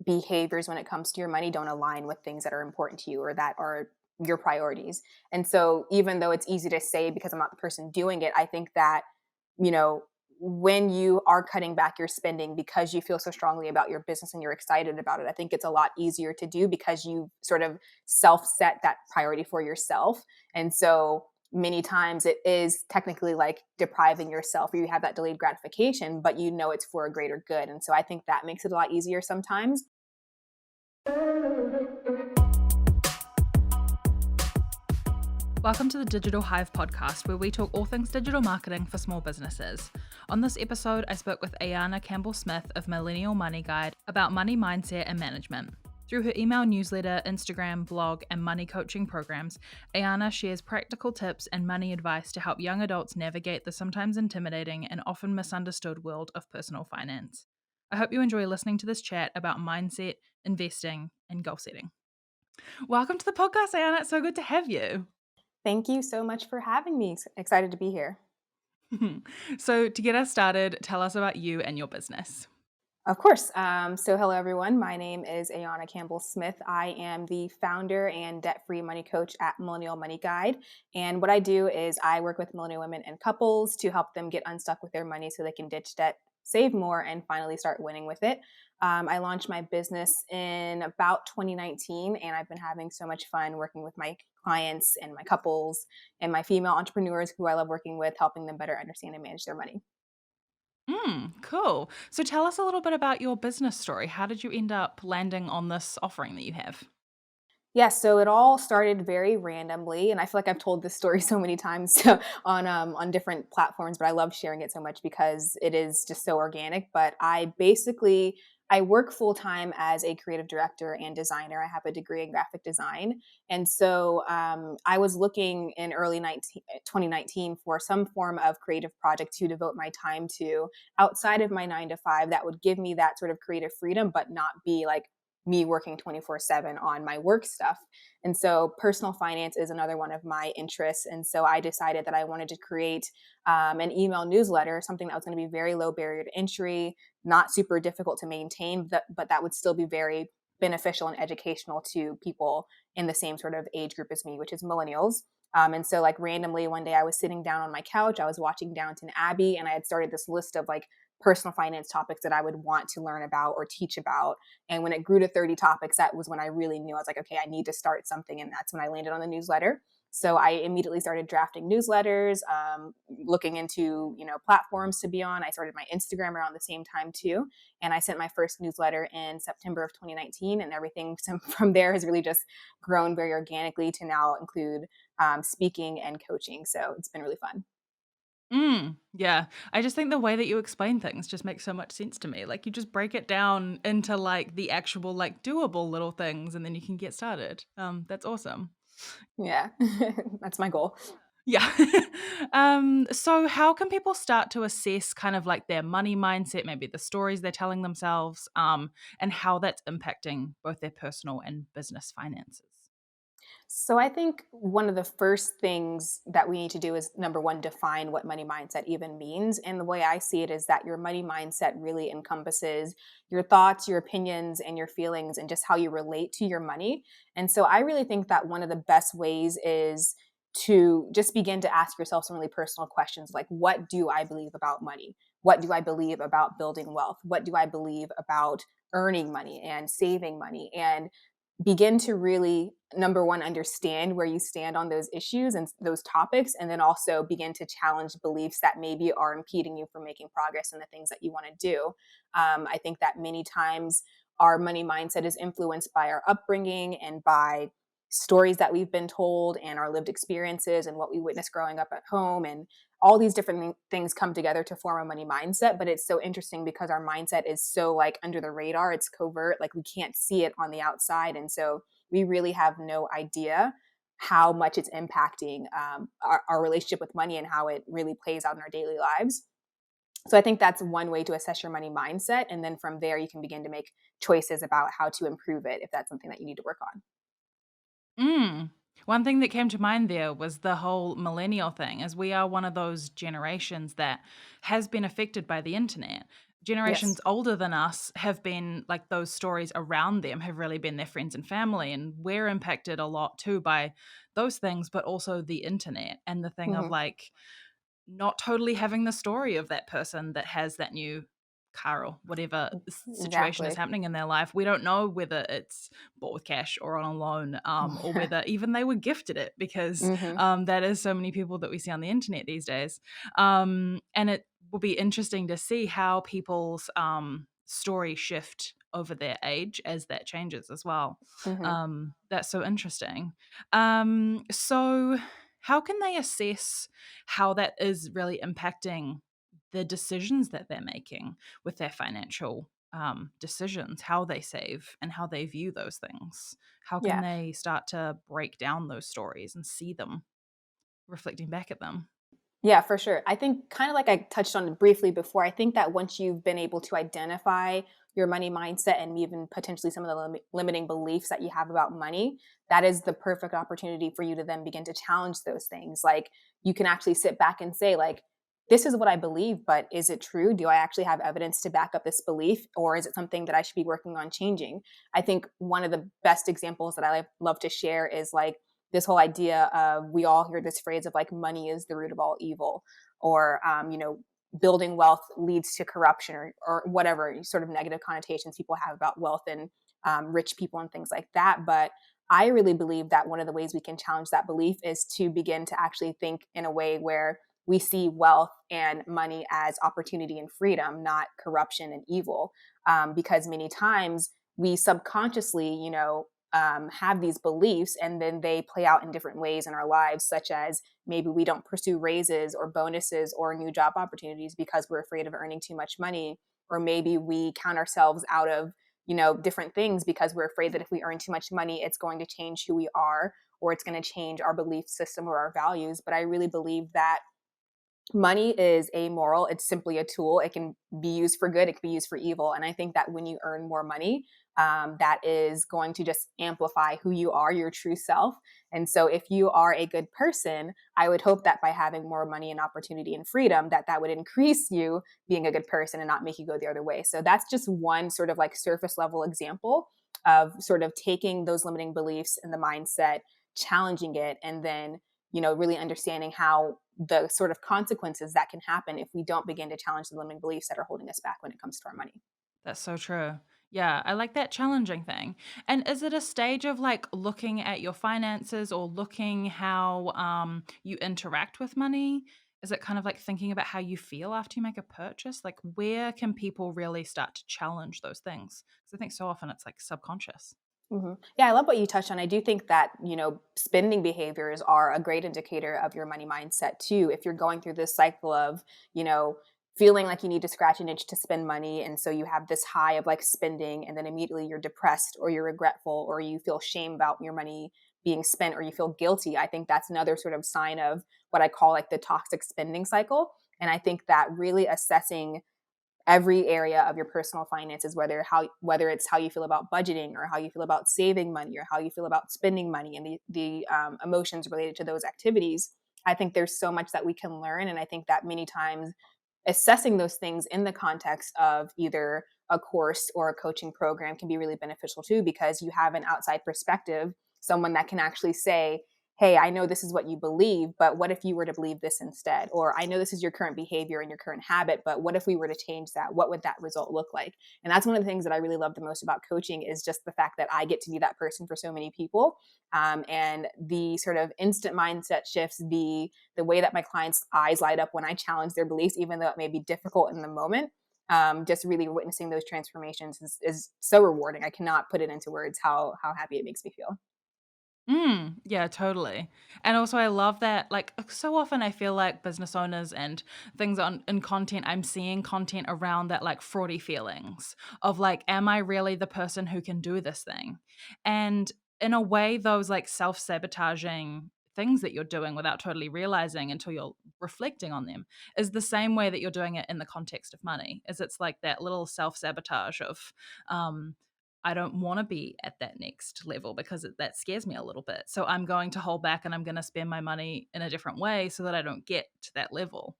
behaviors when it comes to your money don't align with things that are important to you or that are your priorities. And so even though it's easy to say because I'm not the person doing it, I think that, you know, when you are cutting back your spending because you feel so strongly about your business and you're excited about it, I think it's a lot easier to do because you sort of self set that priority for yourself. And so many times it is technically like depriving yourself or you have that delayed gratification, but you know it's for a greater good. And so I think that makes it a lot easier sometimes. Welcome to the Digital Hive Podcast, where we talk all things digital marketing for small businesses. On this episode, I spoke with Ayana Campbell of Millennial Money Guide about money mindset and management. Through her email newsletter, Instagram, blog, and money coaching programs, Ayana shares practical tips and money advice to help young adults navigate the sometimes intimidating and often misunderstood world of personal finance. I hope you enjoy listening to this chat about mindset, investing, and goal setting. Welcome to the podcast, Ayana. It's so good to have you. Thank you so much for having me. Excited to be here. So to get us started, tell us about you and your business. Of course. So hello, everyone. My name is Ayana Campbell. I am the founder and debt-free money coach at Millennial Money Guide. And what I do is I work with millennial women and couples to help them get unstuck with their money so they can ditch debt, save more, and finally start winning with it. I launched my business in about 2019, and I've been having so much fun working with my clients and my couples and my female entrepreneurs who I love working with, helping them better understand and manage their money. Cool. So tell us a little bit about your business story. How did you end up landing on this offering that you have? Yeah, so it all started very randomly, and I feel like I've told this story so many times on different platforms, but I love sharing it so much because it is just so organic. But I work full time as a creative director and designer. I have a degree in graphic design, and so I was looking in 2019 for some form of creative project to devote my time to outside of my 9 to 5 that would give me that sort of creative freedom, but not be like me working 24/7 on my work stuff. And so personal finance is another one of my interests. And so I decided that I wanted to create an email newsletter, something that was going to be very low barrier to entry, not super difficult to maintain, but that would still be very beneficial and educational to people in the same sort of age group as me, which is millennials. And so like randomly one day I was sitting down on my couch, I was watching Downton Abbey, and I had started this list of like personal finance topics that I would want to learn about or teach about. And when it grew to 30 topics, that was when I really knew I was like, okay, I need to start something. And that's when I landed on the newsletter. So I immediately started drafting newsletters, looking into, platforms to be on. I started my Instagram around the same time too. And I sent my first newsletter in September of 2019, and everything from there has really just grown very organically to now include speaking and coaching. So it's been really fun. Yeah. I just think the way that you explain things just makes so much sense to me. Like you just break it down into like the actual like doable little things and then you can get started. That's awesome. Yeah, that's my goal. Yeah. So how can people start to assess kind of like their money mindset, maybe the stories they're telling themselves, and how that's impacting both their personal and business finances? So I think one of the first things that we need to do is number one, define what money mindset even means. And the way I see it is that your money mindset really encompasses your thoughts, your opinions, and your feelings, and just how you relate to your money. And so I really think that one of the best ways is to just begin to ask yourself some really personal questions like, what do I believe about money? What do I believe about building wealth? What do I believe about earning money and saving money? And begin to really, number one, understand where you stand on those issues and those topics, and then also begin to challenge beliefs that maybe are impeding you from making progress in the things that you want to do. I think that many times our money mindset is influenced by our upbringing and by stories that we've been told and our lived experiences and what we witnessed growing up at home, and all these different things come together to form a money mindset. But it's so interesting because our mindset is so like under the radar, it's covert, like we can't see it on the outside. And so we really have no idea how much it's impacting our relationship with money and how it really plays out in our daily lives. So I think that's one way to assess your money mindset. And then from there, you can begin to make choices about how to improve it if that's something that you need to work on. Mm. One thing that came to mind there was the whole millennial thing, as we are one of those generations that has been affected by the internet. generations Yes. older than us have been like those stories around them have really been their friends and family. And we're impacted a lot too by those things, but also the internet and the thing of Hmm. like not totally having the story of that person that has that new car or whatever situation is Exactly. happening in their life. We don't know whether it's bought with cash or on a loan, or whether even they were gifted it, because Hmm. that is so many people that we see on the internet these days. And it will be interesting to see how people's story shift over their age as that changes as well. Hmm. That's so interesting. So how can they assess how that is really impacting the decisions that they're making with their financial decisions, how they save and how they view those things? How can Yeah. they start to break down those stories and see them reflecting back at them? Yeah, for sure. I think kind of like I touched on briefly before, I think that once you've been able to identify your money mindset and even potentially some of the limiting beliefs that you have about money, that is the perfect opportunity for you to then begin to challenge those things. Like you can actually sit back and say like, this is what I believe, but is it true? Do I actually have evidence to back up this belief? Or is it something that I should be working on changing? I think one of the best examples that I love to share is like this whole idea of, we all hear this phrase of like money is the root of all evil, or building wealth leads to corruption, or whatever sort of negative connotations people have about wealth and rich people and things like that. But I really believe that one of the ways we can challenge that belief is to begin to actually think in a way where we see wealth and money as opportunity and freedom, not corruption and evil. Because many times we subconsciously, have these beliefs, and then they play out in different ways in our lives, such as maybe we don't pursue raises or bonuses or new job opportunities because we're afraid of earning too much money, or maybe we count ourselves out of different things because we're afraid that if we earn too much money it's going to change who we are, or it's going to change our belief system or our values. But I really believe that money is amoral. It's simply a tool. It can be used for good, it can be used for evil. And I think that when you earn more money, that is going to just amplify who you are, your true self. And so if you are a good person, I would hope that by having more money and opportunity and freedom, that would increase you being a good person and not make you go the other way. So that's just one sort of like surface level example of sort of taking those limiting beliefs and the mindset, challenging it, and then really understanding how the sort of consequences that can happen if we don't begin to challenge the limiting beliefs that are holding us back when it comes to our money. That's so true. Yeah, I like that challenging thing. And is it a stage of like looking at your finances or looking how you interact with money? Is it kind of like thinking about how you feel after you make a purchase? Like, where can people really start to challenge those things? Because I think so often it's like subconscious. Hmm. Yeah, I love what you touched on. I do think that, spending behaviors are a great indicator of your money mindset too. If you're going through this cycle of, you know, feeling like you need to scratch an itch to spend money. And so you have this high of like spending, and then immediately you're depressed or you're regretful or you feel shame about your money being spent or you feel guilty. I think that's another sort of sign of what I call like the toxic spending cycle. And I think that really assessing every area of your personal finances, whether it's how you feel about budgeting or how you feel about saving money or how you feel about spending money, and the emotions related to those activities. I think there's so much that we can learn, and I think that many times assessing those things in the context of either a course or a coaching program can be really beneficial too, because you have an outside perspective, someone that can actually say, hey, I know this is what you believe, but what if you were to believe this instead? Or I know this is your current behavior and your current habit, but what if we were to change that? What would that result look like? And that's one of the things that I really love the most about coaching, is just the fact that I get to be that person for so many people. And the sort of instant mindset shifts, the way that my clients' eyes light up when I challenge their beliefs, even though it may be difficult in the moment. Just really witnessing those transformations is so rewarding. I cannot put it into words how happy it makes me feel. Yeah, totally. And also I love that like so often I feel like business owners and things on in content, I'm seeing content around that like fraudy feelings of like, am I really the person who can do this thing? And in a way, those like self-sabotaging things that you're doing without totally realizing until you're reflecting on them is the same way that you're doing it in the context of money. Is it's like that little self-sabotage of I don't want to be at that next level because that scares me a little bit. So I'm going to hold back and I'm going to spend my money in a different way so that I don't get to that level.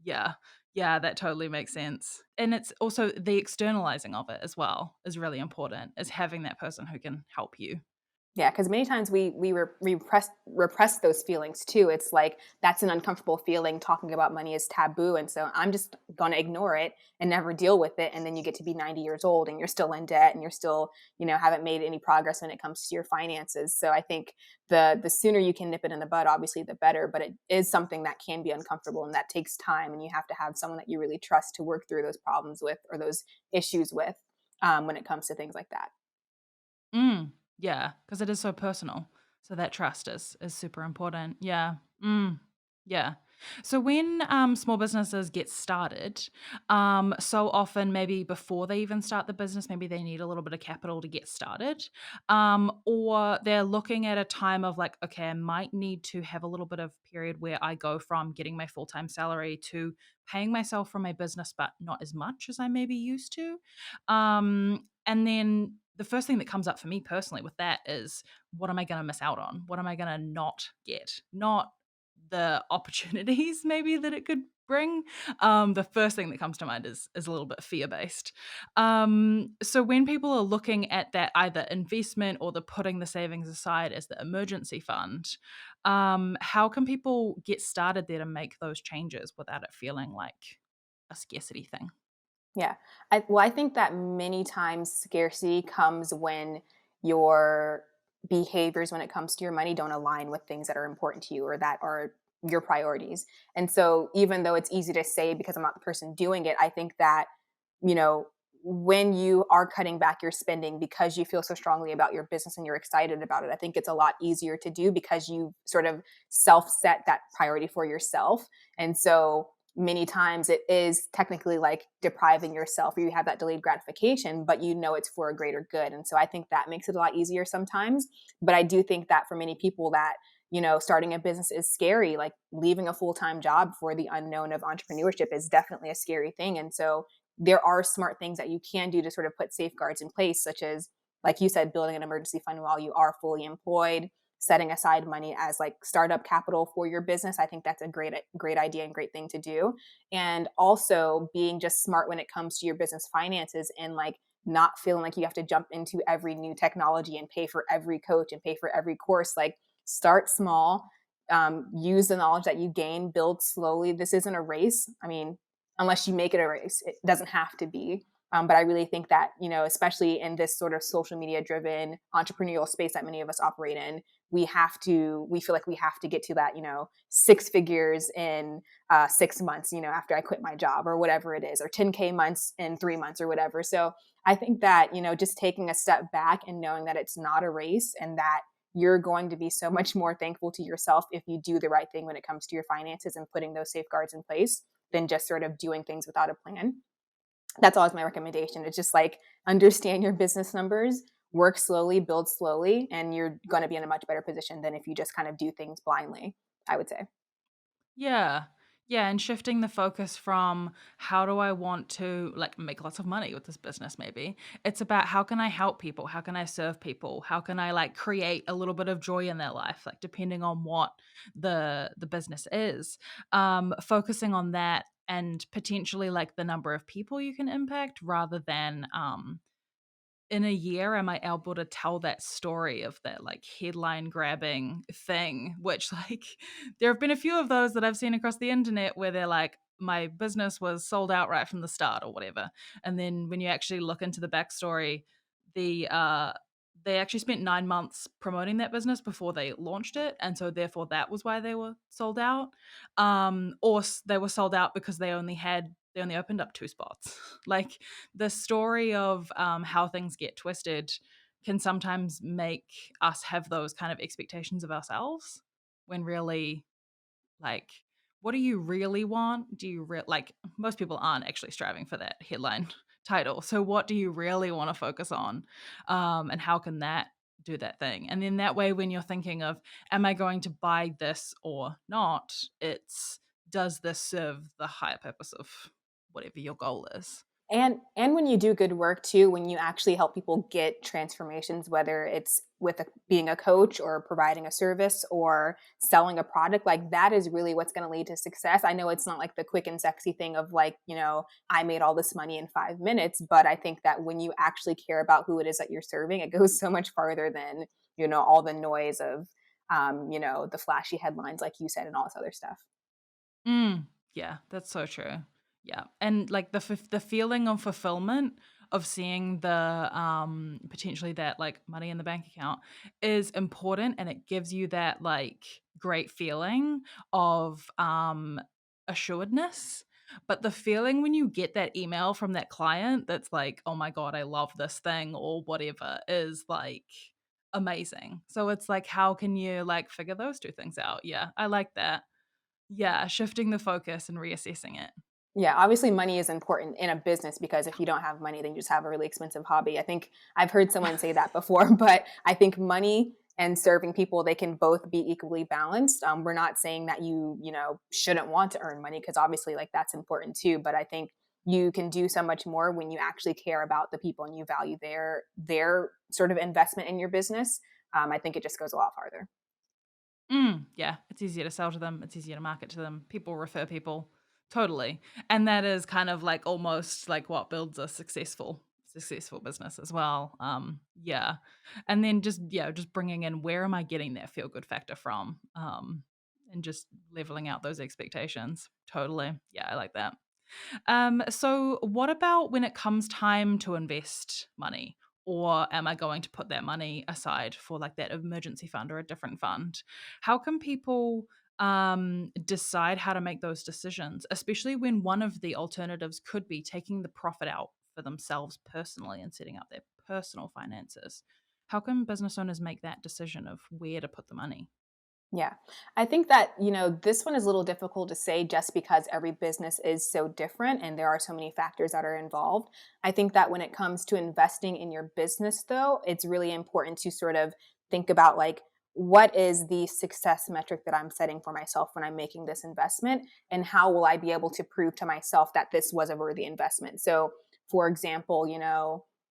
Yeah. Yeah, that totally makes sense. And it's also the externalizing of it as well is really important, is having that person who can help you. Yeah, because many times we repress those feelings too. It's like that's an uncomfortable feeling. Talking about money is taboo, and so I'm just gonna ignore it and never deal with it. And then you get to be 90 years old, and you're still in debt, and you're still, haven't made any progress when it comes to your finances. So I think the sooner you can nip it in the bud, obviously, the better. But it is something that can be uncomfortable, and that takes time, and you have to have someone that you really trust to work through those problems with or those issues with when it comes to things like that. Mm, yeah, because it is so personal. So that trust is super important. Yeah. Yeah. So when small businesses get started, so often maybe before they even start the business, maybe they need a little bit of capital to get started, or they're looking at a time of like, okay, I might need to have a little bit of period where I go from getting my full time salary to paying myself for my business, but not as much as I maybe used to. And then the first thing that comes up for me personally with that is, what am I going to miss out on? What am I going to not get? Not the opportunities maybe that it could bring. The first thing that comes to mind is a little bit fear based. So when people are looking at that either investment or the putting the savings aside as the emergency fund, how can people get started there to make those changes without it feeling like a scarcity thing? Yeah. I think that many times scarcity comes when your behaviors when it comes to your money don't align with things that are important to you or that are your priorities. And so even though it's easy to say because I'm not the person doing it, I think that, you know, when you are cutting back your spending because you feel so strongly about your business and you're excited about it, I think it's a lot easier to do because you sort of self set that priority for yourself. And so many times it is technically like depriving yourself or you have that delayed gratification, but you know it's for a greater good. And so I think that makes it a lot easier sometimes. But I do think that for many people that, starting a business is scary. Like leaving a full-time job for the unknown of entrepreneurship is definitely a scary thing. And so there are smart things that you can do to sort of put safeguards in place, such as, like you said, building an emergency fund while you are fully employed, setting aside money as like startup capital for your business. I think that's a great idea and great thing to do. And also being just smart when it comes to your business finances and like not feeling like you have to jump into every new technology and pay for every coach and pay for every course. Like start small, use the knowledge that you gain, build slowly. This isn't a race. I mean, unless you make it a race, it doesn't have to be. But I really think that, especially in this sort of social media driven entrepreneurial space that many of us operate in, we feel like we have to get to that, six figures in 6 months, after I quit my job or whatever it is, or 10K months in 3 months or whatever. So I think that, just taking a step back and knowing that it's not a race and that you're going to be so much more thankful to yourself if you do the right thing when it comes to your finances and putting those safeguards in place than just sort of doing things without a plan. That's always my recommendation. It's just like understand your business numbers, work slowly, build slowly, and you're going to be in a much better position than if you just kind of do things blindly, I would say. Yeah. Yeah, and shifting the focus from how do I want to like make lots of money with this business maybe. It's about how can I help people? How can I serve people? How can I like create a little bit of joy in their life like depending on what the business is. Focusing on that and potentially like the number of people you can impact rather than in a year am I able to tell that story of that like headline grabbing thing, which like there have been a few of those that I've seen across the internet where they're like, my business was sold out right from the start or whatever. And then when you actually look into the backstory, the they actually spent 9 months promoting that business before they launched it. And so therefore that was why they were sold out. They were sold out because they only opened up 2 spots. Like the story of how things get twisted can sometimes make us have those kind of expectations of ourselves when really like what do you really want? Do you like most people aren't actually striving for that headline title. So what do you really want to focus on? And how can that do that thing? And then that way when you're thinking of am I going to buy this or not, it's does this serve the higher purpose of whatever your goal is? And when you do good work too, when you actually help people get transformations, whether it's with being a coach or providing a service or selling a product, like that is really what's going to lead to success. I know it's not like the quick and sexy thing of like, I made all this money in 5 minutes, but I think that when you actually care about who it is that you're serving, it goes so much farther than, all the noise of, the flashy headlines, like you said, and all this other stuff. Yeah, that's so true. Yeah, and like the feeling of fulfillment of seeing the potentially that like money in the bank account is important, and it gives you that like great feeling of assuredness. But the feeling when you get that email from that client that's like, oh my God, I love this thing or whatever is like amazing. So it's like, how can you like figure those two things out? Yeah, I like that. Yeah, shifting the focus and reassessing it. Yeah, obviously money is important in a business because if you don't have money, then you just have a really expensive hobby. I think I've heard someone say that before, but I think money and serving people, they can both be equally balanced. We're not saying that you shouldn't want to earn money because obviously like that's important too. But I think you can do so much more when you actually care about the people and you value their sort of investment in your business. I think it just goes a lot farther. Yeah, it's easier to sell to them, it's easier to market to them. People refer people. Totally. And that is kind of like almost like what builds a successful business as well. Yeah. And then just bringing in where am I getting that feel good factor from? And just leveling out those expectations. Totally. Yeah, I like that. So what about when it comes time to invest money? Or am I going to put that money aside for like that emergency fund or a different fund? How can people decide how to make those decisions, especially when one of the alternatives could be taking the profit out for themselves personally and setting up their personal finances? How can business owners make that decision of where to put the money? Yeah. I think that, this one is a little difficult to say just because every business is so different and there are so many factors that are involved. I think that when it comes to investing in your business, though, it's really important to sort of think about like, what is the success metric that I'm setting for myself when I'm making this investment? And how will I be able to prove to myself that this was a worthy investment? So, for example,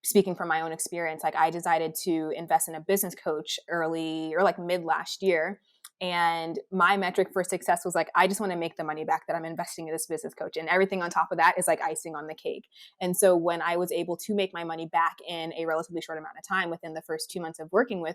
speaking from my own experience, like I decided to invest in a business coach early or like mid last year, and my metric for success was like, I just want to make the money back that I'm investing in this business coach. And everything on top of that is like icing on the cake. And so when I was able to make my money back in a relatively short amount of time within the first 2 months of working with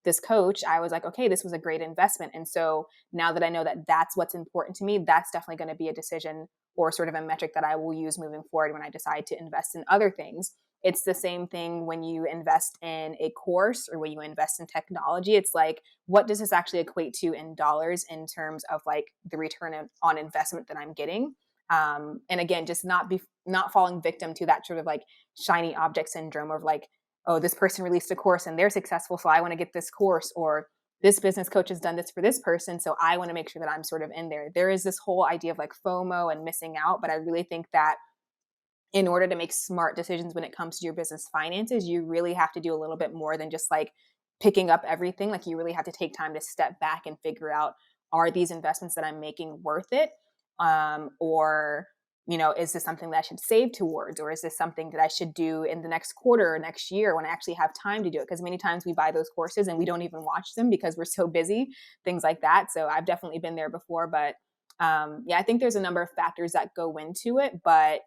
this coach, I was like, okay, this was a great investment. And so now that I know that that's what's important to me, that's definitely going to be a decision or sort of a metric that I will use moving forward when I decide to invest in other things. It's the same thing when you invest in a course or when you invest in technology. It's like, what does this actually equate to in dollars in terms of like the return on investment that I'm getting? And again, just not falling victim to that sort of like shiny object syndrome of like, oh, this person released a course and they're successful, so I want to get this course, or this business coach has done this for this person, so I want to make sure that I'm sort of in there. There is this whole idea of like FOMO and missing out, but I really think that in order to make smart decisions when it comes to your business finances, you really have to do a little bit more than just like picking up everything. Like you really have to take time to step back and figure out, are these investments that I'm making worth it? Or, is this something that I should save towards? Or is this something that I should do in the next quarter or next year when I actually have time to do it? Because many times we buy those courses and we don't even watch them because we're so busy, things like that. So I've definitely been there before, but I think there's a number of factors that go into it, but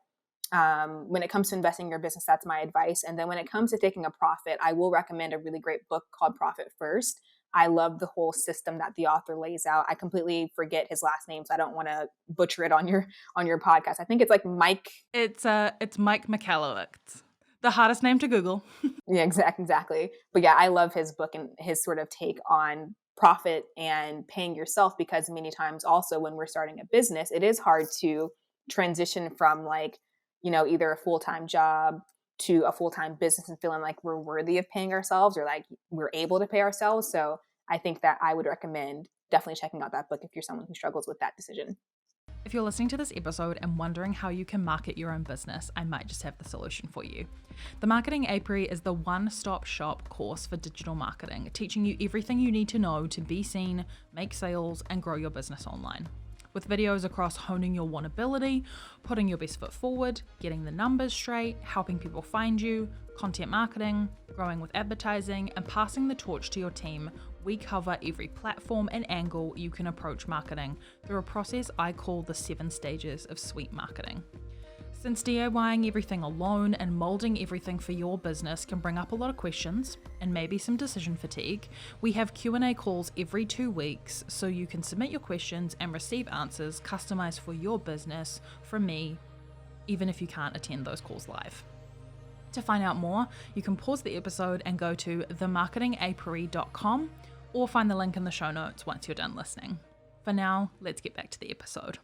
when it comes to investing in your business, that's my advice. And then when it comes to taking a profit, I will recommend a really great book called Profit First. I love the whole system that the author lays out. I completely forget his last name, so I don't want to butcher it on your podcast. I think it's like Mike. It's Mike Michalowicz. The hardest name to Google. Yeah, exactly. But yeah, I love his book and his sort of take on profit and paying yourself, because many times also when we're starting a business, it is hard to transition from like, either a full-time job to a full-time business and feeling like we're worthy of paying ourselves or like we're able to pay ourselves. So I think that I would recommend definitely checking out that book if you're someone who struggles with that decision. If you're listening to this episode and wondering how you can market your own business, I might just have the solution for you. The Marketing Apiary is the one-stop shop course for digital marketing, teaching you everything you need to know to be seen, make sales, and grow your business online. with videos across honing your one ability, putting your best foot forward, getting the numbers straight, helping people find you, content marketing, growing with advertising, and passing the torch to your team. We cover every platform and angle you can approach marketing through a process I call the 7 stages of sweet marketing. Since DIYing everything alone and molding everything for your business can bring up a lot of questions and maybe some decision fatigue, we have Q&A calls every 2 weeks so you can submit your questions and receive answers customized for your business from me, even if you can't attend those calls live. To find out more, you can pause the episode and go to themarketingapiary.com or find the link in the show notes once you're done listening. For now, let's get back to the episode.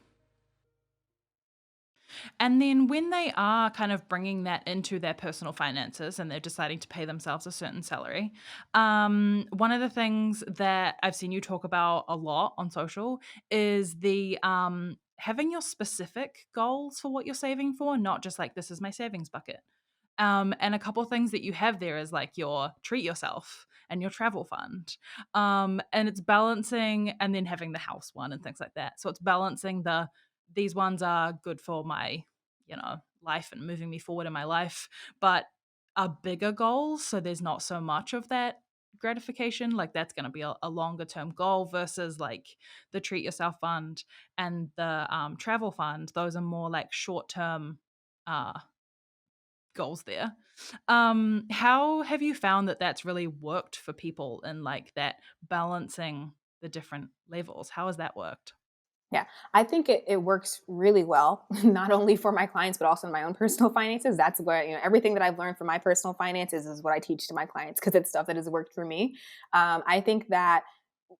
And then when they are kind of bringing that into their personal finances and they're deciding to pay themselves a certain salary, one of the things that I've seen you talk about a lot on social is the having your specific goals for what you're saving for, not just like, this is my savings bucket. And a couple of things that you have there is like your treat yourself and your travel fund. And it's balancing, and then having the house one and things like that. So it's balancing these ones are good for my, life and moving me forward in my life, but are bigger goals. So there's not so much of that gratification. Like that's going to be a longer term goal versus like the treat yourself fund and the travel fund. Those are more like short term goals there. How have you found that that's really worked for people in like that balancing the different levels? How has that worked? Yeah, I think it works really well, not only for my clients, but also in my own personal finances. That's where, everything that I've learned from my personal finances is what I teach to my clients because it's stuff that has worked for me. I think that,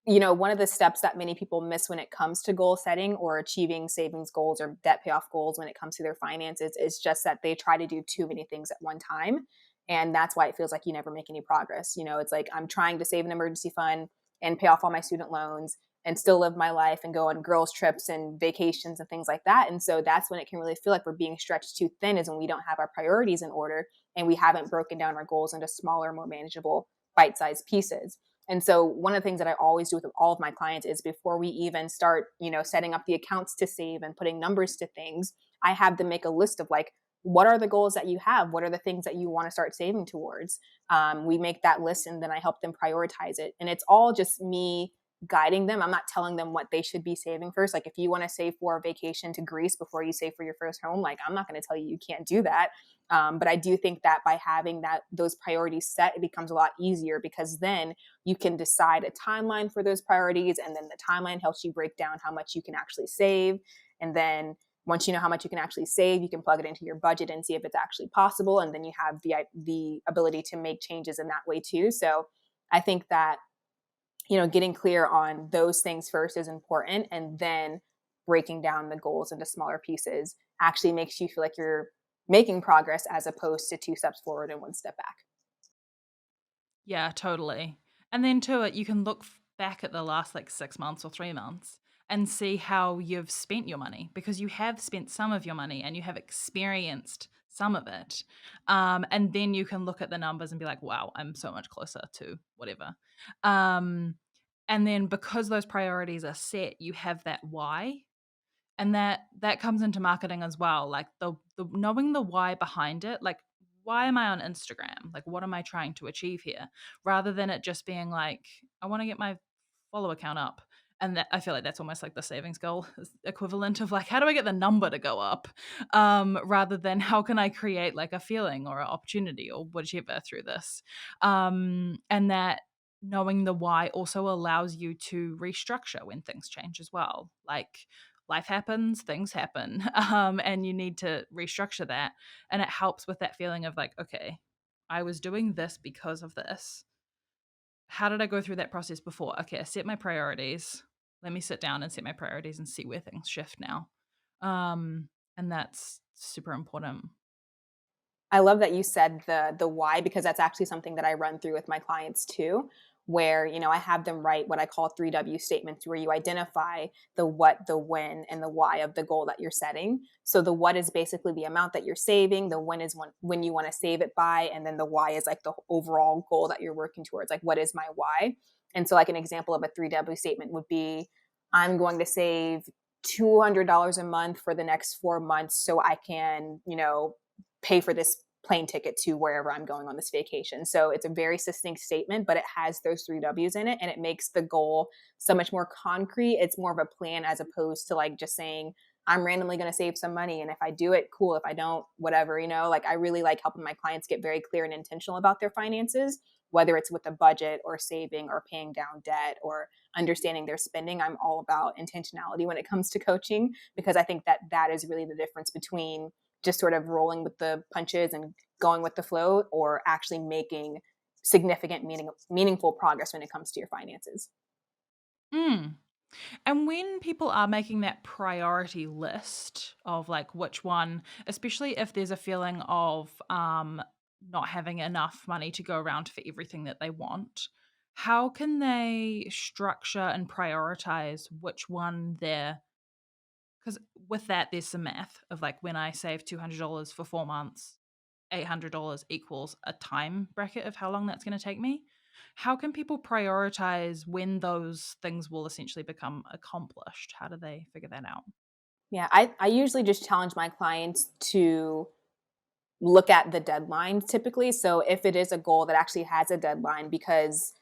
one of the steps that many people miss when it comes to goal setting or achieving savings goals or debt payoff goals when it comes to their finances is just that they try to do too many things at one time. And that's why it feels like you never make any progress. It's like I'm trying to save an emergency fund and pay off all my student loans and still live my life and go on girls' trips and vacations and things like that. And so that's when it can really feel like we're being stretched too thin, is when we don't have our priorities in order and we haven't broken down our goals into smaller, more manageable, bite-sized pieces. And so one of the things that I always do with all of my clients is before we even start, setting up the accounts to save and putting numbers to things, I have them make a list of like, what are the goals that you have? What are the things that you want to start saving towards? We make that list and then I help them prioritize it. And it's all just me guiding them. I'm not telling them what they should be saving first. Like if you want to save for a vacation to Greece before you save for your first home, like I'm not going to tell you can't do that. But I do think that by having those priorities set, it becomes a lot easier because then you can decide a timeline for those priorities. And then the timeline helps you break down how much you can actually save. And then once you know how much you can actually save, you can plug it into your budget and see if it's actually possible. And then you have the ability to make changes in that way too. So I think that getting clear on those things first is important. And then breaking down the goals into smaller pieces actually makes you feel like you're making progress as opposed to 2 steps forward and 1 step back. Yeah, totally. And then to it, you can look back at the last like 6 months or 3 months and see how you've spent your money, because you have spent some of your money and you have experienced some of it. And then you can look at the numbers and be like, wow, I'm so much closer to whatever. Um, and then because those priorities are set, you have that why. And that comes into marketing as well, like the knowing the why behind it. Like, why am I on Instagram? Like, what am I trying to achieve here? Rather than it just being like, I want to get my follow count up. And that, I feel like that's almost like the savings goal equivalent of like, how do I get the number to go up? Rather than how can I create like a feeling or an opportunity or whatever through this. And that knowing the why also allows you to restructure when things change as well. Like, life happens, things happen, and you need to restructure that. And it helps with that feeling of like, okay, I was doing this because of this. How did I go through that process before? Okay, I set my priorities. Let me sit down and set my priorities and see where things shift now. And that's super important. I love that you said the why, because that's actually something that I run through with my clients too, where I have them write what I call 3W statements, where you identify the what, the when, and the why of the goal that you're setting. So the what is basically the amount that you're saving, the when is when you want to save it by, and then the why is like the overall goal that you're working towards. Like, what is my why? And so like an example of a 3W statement would be, I'm going to save $200 a month for the next 4 months so I can, pay for this plane ticket to wherever I'm going on this vacation. So it's a very succinct statement, but it has those 3 W's in it, and it makes the goal so much more concrete. It's more of a plan as opposed to like just saying, I'm randomly going to save some money. And if I do it, cool. If I don't, whatever, like I really like helping my clients get very clear and intentional about their finances, whether it's with a budget or saving or paying down debt or understanding their spending. I'm all about intentionality when it comes to coaching, because I think that that is really the difference between just sort of rolling with the punches and going with the flow, or actually making significant meaningful progress when it comes to your finances. Mm. And when people are making that priority list of like which one, especially if there's a feeling of not having enough money to go around for everything that they want, how can they structure and prioritize which one they're, because with that there's some math of like when I save $200 for 4 months, $800 equals a time bracket of how long that's going to take me. How can people prioritize when those things will essentially become accomplished? How do they figure that out? Yeah, I usually just challenge my clients to look at the deadline typically. So if it is a goal that actually has a deadline, because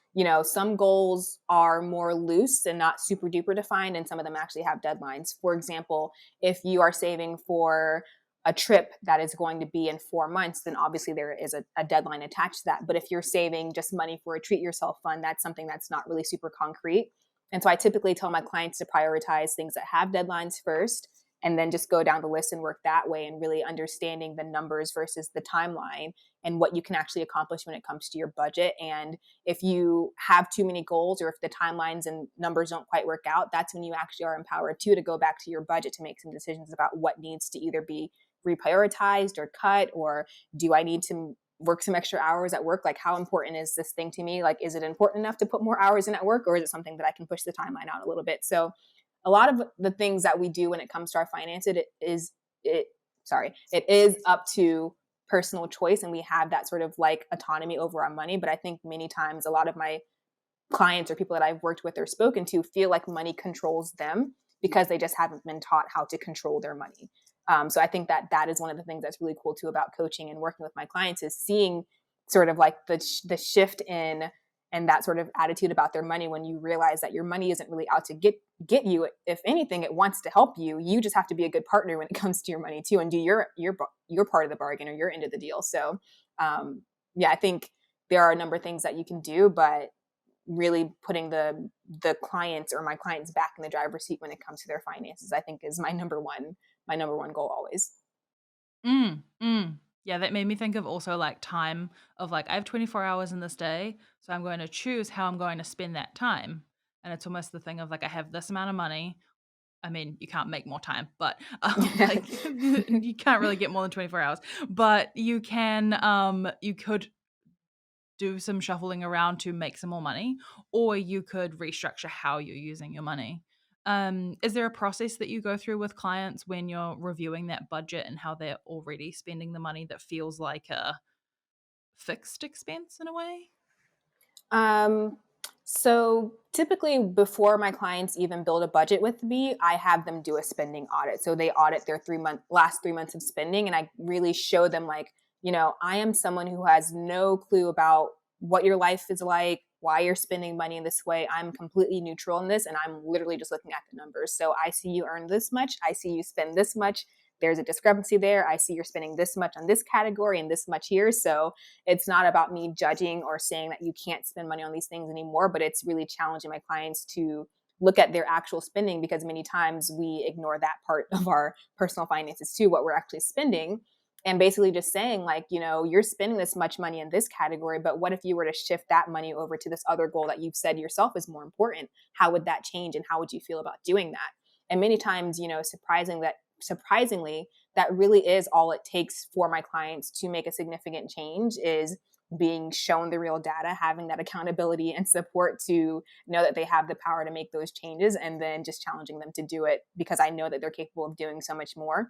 some goals are more loose and not super duper defined, and some of them actually have deadlines. For example, if you are saving for a trip that is going to be in 4 months, then obviously there is a deadline attached to that. But if you're saving just money for a treat yourself fund, that's something that's not really super concrete. And so I typically tell my clients to prioritize things that have deadlines first, and then just go down the list and work that way, and really understanding the numbers versus the timeline and what you can actually accomplish when it comes to your budget. And if you have too many goals, or if the timelines and numbers don't quite work out, that's when you actually are empowered to go back to your budget to make some decisions about what needs to either be reprioritized or cut, or do I need to work some extra hours at work? Like, how important is this thing to me? Like, is it important enough to put more hours in at work, or is it something that I can push the timeline out a little bit? So a lot of the things that we do when it comes to our finances, it is up to personal choice, and we have that sort of like autonomy over our money. But I think many times a lot of my clients or people that I've worked with or spoken to feel like money controls them because they just haven't been taught how to control their money. So I think that that is one of the things that's really cool too about coaching and working with my clients, is seeing sort of like the shift in and that sort of attitude about their money, when you realize that your money isn't really out to get you. If anything, it wants to help you. You just have to be a good partner when it comes to your money too, and do your part of the bargain or your end of the deal. So yeah, I think there are a number of things that you can do, but really putting the clients or my clients back in the driver's seat when it comes to their finances, I think is my number one goal always. Mm, mm. Yeah, that made me think of also like time of like, I have 24 hours in this day, so I'm going to choose how I'm going to spend that time. And it's almost the thing of like, I have this amount of money. I mean, you can't make more time, but like you can't really get more than 24 hours, but you could do some shuffling around to make some more money, or you could restructure how you're using your money. Is there a process that you go through with clients when you're reviewing that budget and how they're already spending the money that feels like a fixed expense in a way? Um, so typically before my clients even build a budget with me, I have them do a spending audit. So they audit their last 3 months of spending, and I really show them like, I am someone who has no clue about what your life is like, why you're spending money in this way. I'm completely neutral in this, and I'm literally just looking at the numbers. So I see you earn this much. I see you spend this much. There's a discrepancy there. I see you're spending this much on this category and this much here. So it's not about me judging or saying that you can't spend money on these things anymore, but it's really challenging my clients to look at their actual spending, because many times we ignore that part of our personal finances too, what we're actually spending. And basically just saying like, you're spending this much money in this category, but what if you were to shift that money over to this other goal that you've said yourself is more important? How would that change, and how would you feel about doing that? And many times, surprisingly, that really is all it takes for my clients to make a significant change, is being shown the real data, having that accountability and support to know that they have the power to make those changes, and then just challenging them to do it, because I know that they're capable of doing so much more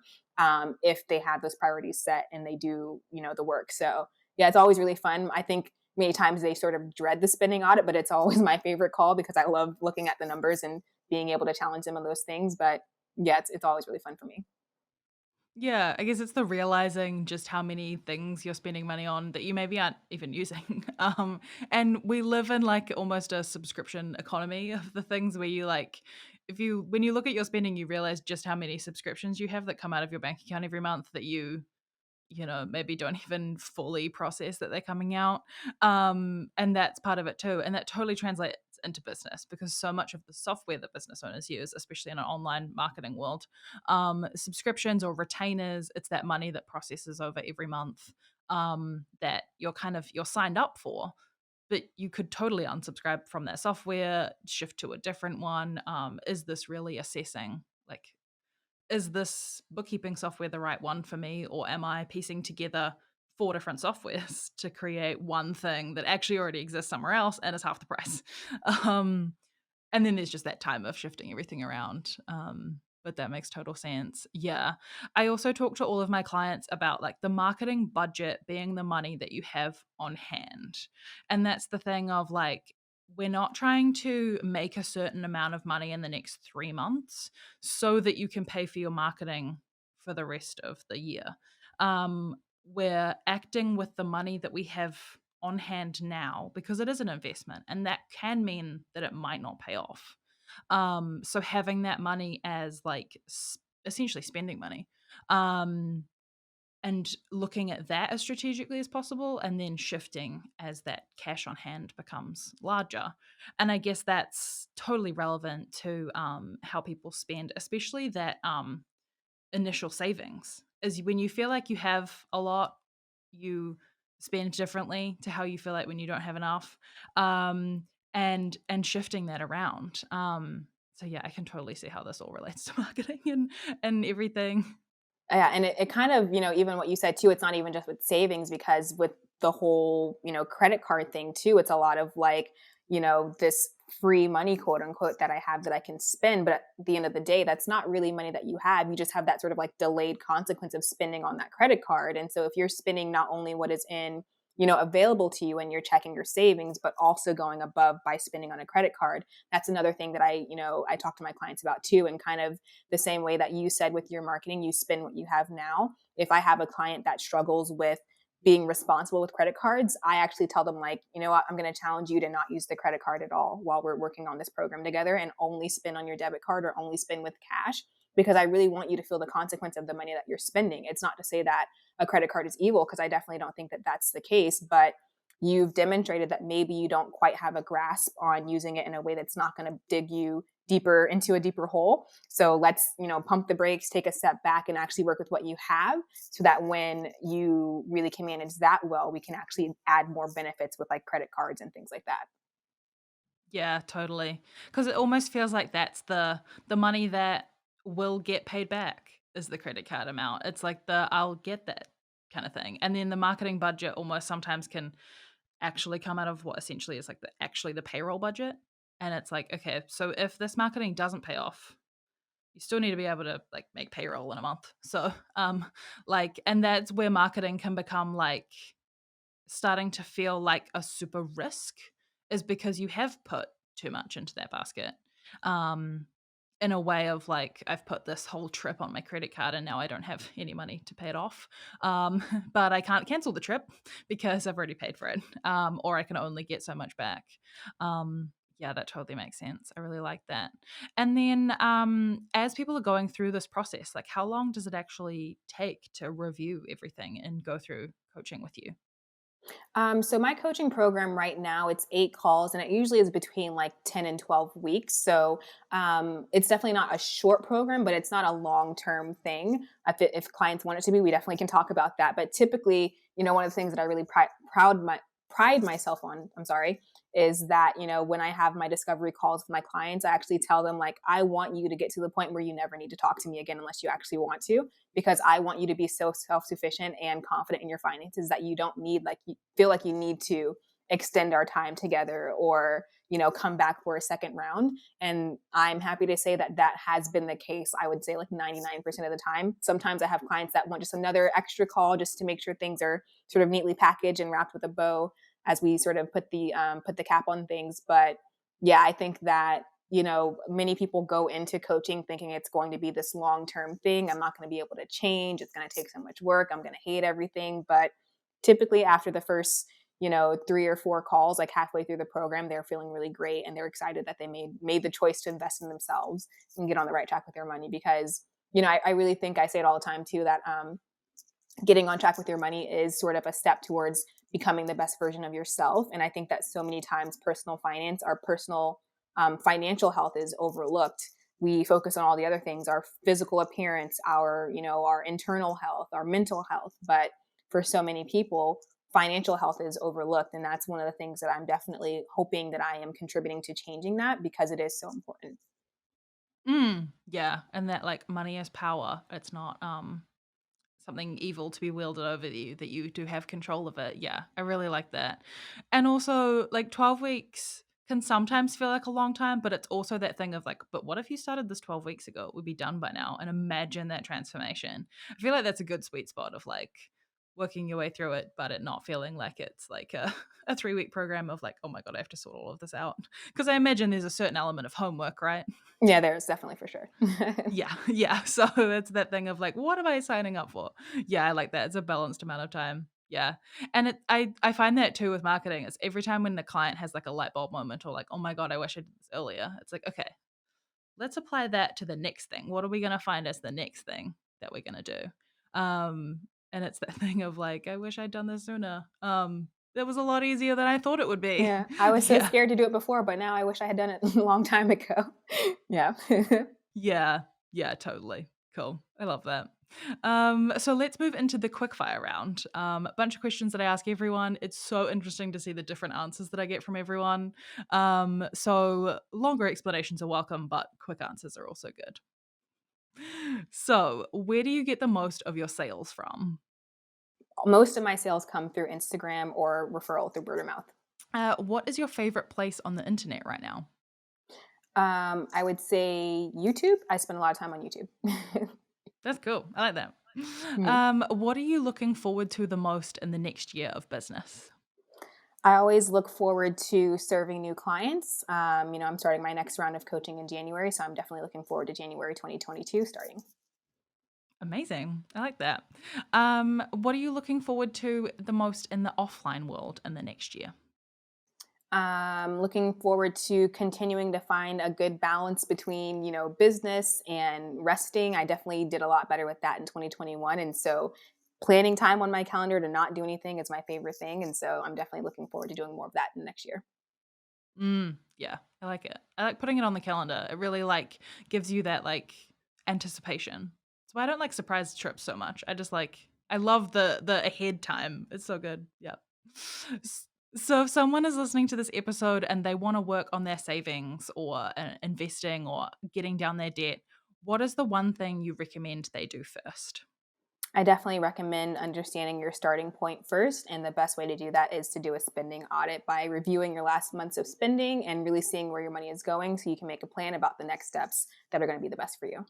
if they have those priorities set and they do, the work. So yeah, it's always really fun. I think many times they sort of dread the spending audit, but it's always my favorite call, because I love looking at the numbers and being able to challenge them on those things. But yeah, it's always really fun for me. Yeah, I guess it's the realizing just how many things you're spending money on that you maybe aren't even using. And we live in like almost a subscription economy of the things where you like, if you when you look at your spending, you realize just how many subscriptions you have that come out of your bank account every month that you know, maybe don't even fully process that they're coming out. And that's part of it too. And that totally translates into business because so much of the software that business owners use, especially in an online marketing world, subscriptions or retainers, it's that money that processes over every month that you're signed up for. But you could totally unsubscribe from that software, shift to a different one. Is this really assessing like is this bookkeeping software the right one for me, or am I piecing together four different softwares to create one thing that actually already exists somewhere else and is half the price? um, and then there's just that time of shifting everything around. But that makes total sense. Yeah. I also talk to all of my clients about like the marketing budget being the money that you have on hand. And that's the thing of like, we're not trying to make a certain amount of money in the next 3 months so that you can pay for your marketing for the rest of the year. We're acting with the money that we have on hand now because it is an investment and that can mean that it might not pay off. So having that money as like essentially spending money, um, and looking at that as strategically as possible and then shifting as that cash on hand becomes larger. And I guess that's totally relevant to how people spend, especially that initial savings is when you feel like you have a lot, you spend differently to how you feel like when you don't have enough, and shifting that around. So yeah, I can totally see how this all relates to marketing and everything. Yeah, and it kind of, even what you said too, it's not even just with savings because with the whole, credit card thing too, it's a lot of like, this free money, quote unquote, that I have that I can spend. But at the end of the day, that's not really money that you have. You just have that sort of like delayed consequence of spending on that credit card. And so if you're spending not only what is in, available to you and you're checking your savings, but also going above by spending on a credit card, that's another thing that I talk to my clients about too. And kind of the same way that you said with your marketing, you spend what you have now. If I have a client that struggles with being responsible with credit cards, I actually tell them like, you know what, I'm going to challenge you to not use the credit card at all while we're working on this program together and only spend on your debit card or only spend with cash because I really want you to feel the consequence of the money that you're spending. It's not to say that a credit card is evil because I definitely don't think that that's the case, but you've demonstrated that maybe you don't quite have a grasp on using it in a way that's not going to dig you deeper into a deeper hole. So let's, pump the brakes, take a step back and actually work with what you have so that when you really can manage that well, we can actually add more benefits with like credit cards and things like that. Yeah, totally. Because it almost feels like that's the money that will get paid back is the credit card amount. It's like the I'll get that kind of thing. And then the marketing budget almost sometimes can actually come out of what essentially is like the payroll budget. And it's like, okay, so if this marketing doesn't pay off, you still need to be able to like make payroll in a month. So like and that's where marketing can become like starting to feel like a super risk is because you have put too much into that basket. Um, in a way of like, I've put this whole trip on my credit card and now I don't have any money to pay it off. But I can't cancel the trip because I've already paid for it. Or I can only get so much back. Yeah, that totally makes sense. I really like that. And then as people are going through this process, like how long does it actually take to review everything and go through coaching with you? So my coaching program right now, it's 8 calls and it usually is between like 10 and 12 weeks. So it's definitely not a short program, but it's not a long-term thing. If clients want it to be, we definitely can talk about that. But typically, one of the things that I really pride myself on, I'm sorry, is that, when I have my discovery calls with my clients, I actually tell them like, I want you to get to the point where you never need to talk to me again unless you actually want to, because I want you to be so self-sufficient and confident in your finances that you don't need, like, you feel like you need to extend our time together or, come back for a second round. And I'm happy to say that that has been the case. I would say like 99% of the time. Sometimes I have clients that want just another extra call just to make sure things are sort of neatly packaged and wrapped with a bow as we sort of put the cap on things. But yeah, I think that many people go into coaching thinking it's going to be this long-term thing. I'm not going to be able to change. It's going to take so much work. I'm going to hate everything. But typically after the first 3 or 4 calls, like halfway through the program, they're feeling really great and they're excited that they made the choice to invest in themselves and get on the right track with their money. Because I really think, I say it all the time too, that getting on track with your money is sort of a step towards becoming the best version of yourself. And I think that so many times personal finance, our personal financial health is overlooked. We focus on all the other things, our physical appearance, our internal health, our mental health. But for so many people, financial health is overlooked. And that's one of the things that I'm definitely hoping that I am contributing to changing that, because it is so important. Yeah. And that like money is power. It's not something evil to be wielded over you, that you do have control of it. Yeah, I really like that. And also like 12 weeks can sometimes feel like a long time, but it's also that thing of like, but what if you started this 12 weeks ago? It would be done by now. And imagine that transformation. I feel like that's a good sweet spot of like working your way through it, but it not feeling like it's like a 3-week program of like, oh my God, I have to sort all of this out. Because I imagine there's a certain element of homework, right? Yeah, there's definitely, for sure. Yeah. So it's that thing of like, what am I signing up for? Yeah, I like that. It's a balanced amount of time. Yeah. And I find that too with marketing. It's every time when the client has like a light bulb moment or like, oh my God, I wish I did this earlier. It's like, okay, let's apply that to the next thing. What are we going to find as the next thing that we're going to do? And it's that thing of like, I wish I'd done this sooner. It was a lot easier than I thought it would be. Yeah, I was so scared to do it before, but now I wish I had done it a long time ago. Yeah. Yeah, totally. Cool. I love that. So let's move into the quickfire round. A bunch of questions that I ask everyone. It's so interesting to see the different answers that I get from everyone. So longer explanations are welcome, but quick answers are also good. So where do you get the most of your sales from? Most of my sales come through Instagram or referral through word of mouth. What is your favorite place on the internet right now? I would say YouTube. I spend a lot of time on YouTube. That's cool. I like that. What are you looking forward to the most in the next year of business? I always look forward to serving new clients. I'm starting my next round of coaching in January, so I'm definitely looking forward to January 2022 starting. Amazing. I like that. What are you looking forward to the most in the offline world in the next year? Looking forward to continuing to find a good balance between, business and resting. I definitely did a lot better with that in 2021. And so planning time on my calendar to not do anything is my favorite thing. And so I'm definitely looking forward to doing more of that in the next year. Yeah, I like it. I like putting it on the calendar. It really like gives you that like anticipation. That's why I don't like surprise trips so much. I love the ahead time. It's so good. Yeah. So if someone is listening to this episode and they want to work on their savings or investing or getting down their debt, what is the one thing you recommend they do first? I definitely recommend understanding your starting point first. And the best way to do that is to do a spending audit by reviewing your last months of spending and really seeing where your money is going so you can make a plan about the next steps that are going to be the best for you.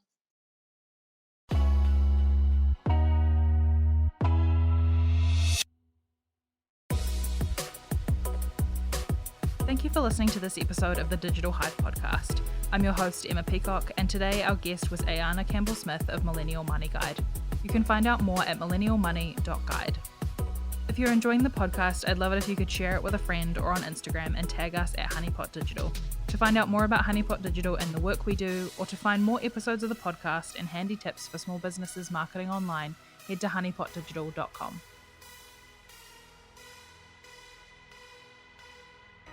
Thank you for listening to this episode of the Digital Hive Podcast. I'm your host, Emma Peacock, and today our guest was Ayana Campbell-Smith of Millennial Money Guide. You can find out more at millennialmoney.guide. If you're enjoying the podcast, I'd love it if you could share it with a friend or on Instagram and tag us at Honeypot Digital. To find out more about Honeypot Digital and the work we do, or to find more episodes of the podcast and handy tips for small businesses marketing online, head to honeypotdigital.com.